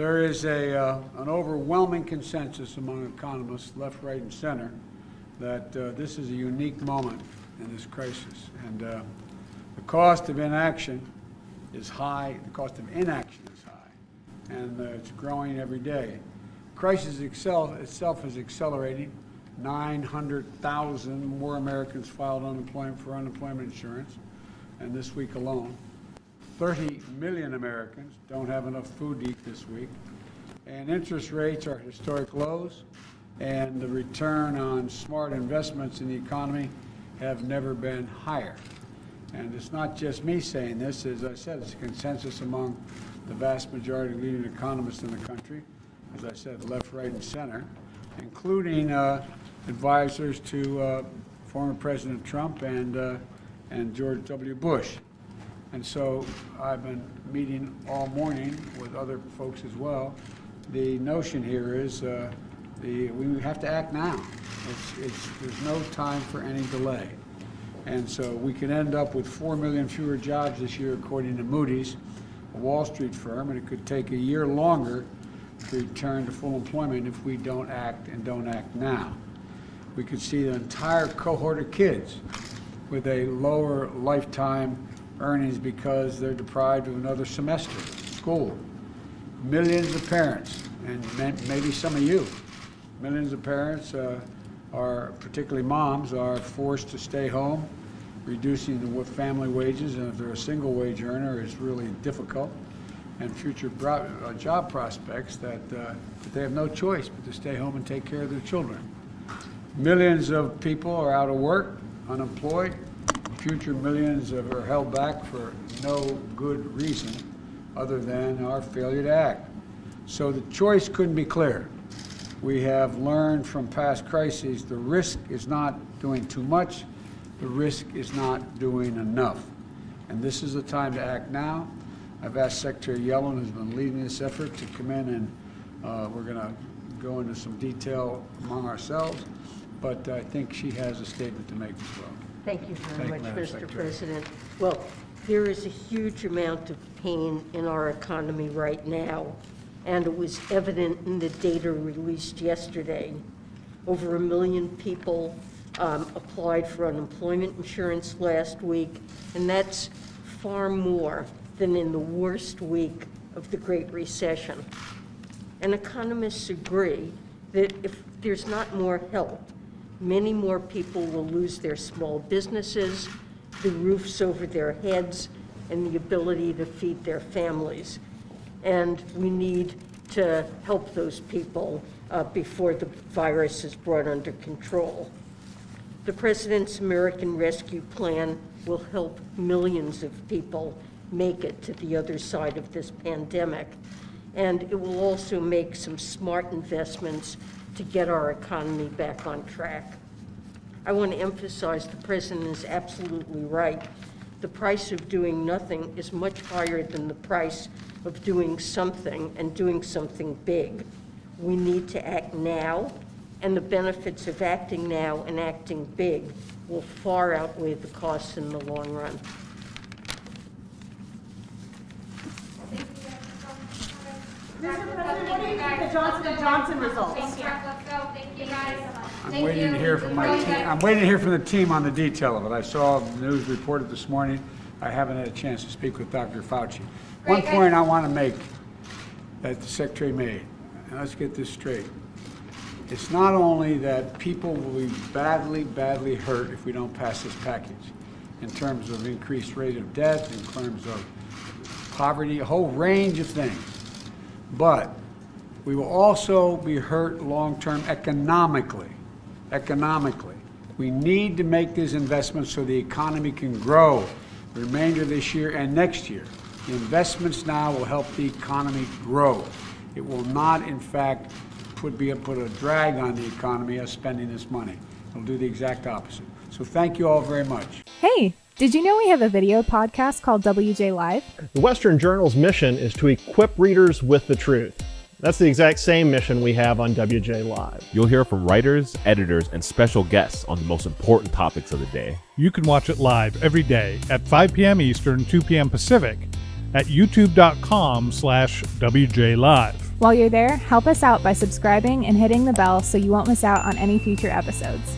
There is an overwhelming consensus among economists, left, right, and center, that this is a unique moment in this crisis. And the cost of inaction is high. The cost of inaction is high. And it's growing every day. The crisis itself is accelerating. 900,000 more Americans filed for unemployment insurance. And this week alone, 30 million Americans don't have enough food to eat this week. And interest rates are at historic lows. And the return on smart investments in the economy have never been higher. And it's not just me saying this. As I said, it's a consensus among the vast majority of leading economists in the country. As I said, left, right, and center, including advisors to former President Trump and George W. Bush. And so I've been meeting all morning with other folks as well. The notion here is we have to act now. There's no time for any delay. And so we can end up with 4 million fewer jobs this year, according to Moody's, a Wall Street firm, and it could take a year longer to return to full employment if we don't act and don't act now. We could see the entire cohort of kids with a lower lifetime earnings because they're deprived of another semester of school. Millions of parents, and maybe some of you, millions of parents are, particularly moms, are forced to stay home, reducing the family wages, and if they're a single wage earner, it's really difficult, and future job prospects that they have no choice but to stay home and take care of their children. Millions of people are out of work, unemployed. Future millions are held back for no good reason other than our failure to act. So the choice couldn't be clearer. We have learned from past crises the risk is not doing too much, the risk is not doing enough. And this is the time to act now. I've asked Secretary Yellen, who's been leading this effort, to come in and we're going to go into some detail among ourselves, but I think she has a statement to make as well. Thank you very much, Mr. President. Well, there is a huge amount of pain in our economy right now, and it was evident in the data released yesterday. Over 1 million people applied for unemployment insurance last week, and that's far more than in the worst week of the Great Recession. And economists agree that if there's not more help, many more people will lose their small businesses, the roofs over their heads, and the ability to feed their families. And we need to help those people before the virus is brought under control. The President's American Rescue Plan will help millions of people make it to the other side of this pandemic. And it will also make some smart investments to get our economy back on track. I want to emphasize the President is absolutely right. The price of doing nothing is much higher than the price of doing something, and doing something big. We need to act now, and the benefits of acting now and acting big will far outweigh the costs in the long run. Mr. President, what do you think of the Johnson & Johnson results? Let's go. Thank you, guys. I'm waiting to hear from my team. I'm waiting to hear from the team on the detail of it. I saw the news reported this morning. I haven't had a chance to speak with Dr. Fauci. One point I want to make that the Secretary made, and let's get this straight. It's not only that people will be badly, badly hurt if we don't pass this package, in terms of increased rate of death, in terms of poverty, a whole range of things. But we will also be hurt long-term economically. Economically. We need to make these investments so the economy can grow the remainder of this year and next year. The investments now will help the economy grow. It will not, in fact, put a drag on the economy as spending this money. It'll do the exact opposite. So thank you all very much. Hey, did you know we have a video podcast called WJ Live? The Western Journal's mission is to equip readers with the truth. That's the exact same mission we have on WJ Live. You'll hear from writers, editors, and special guests on the most important topics of the day. You can watch it live every day at 5 p.m. Eastern, 2 p.m. Pacific at youtube.com/WJ Live. While you're there, help us out by subscribing and hitting the bell so you won't miss out on any future episodes.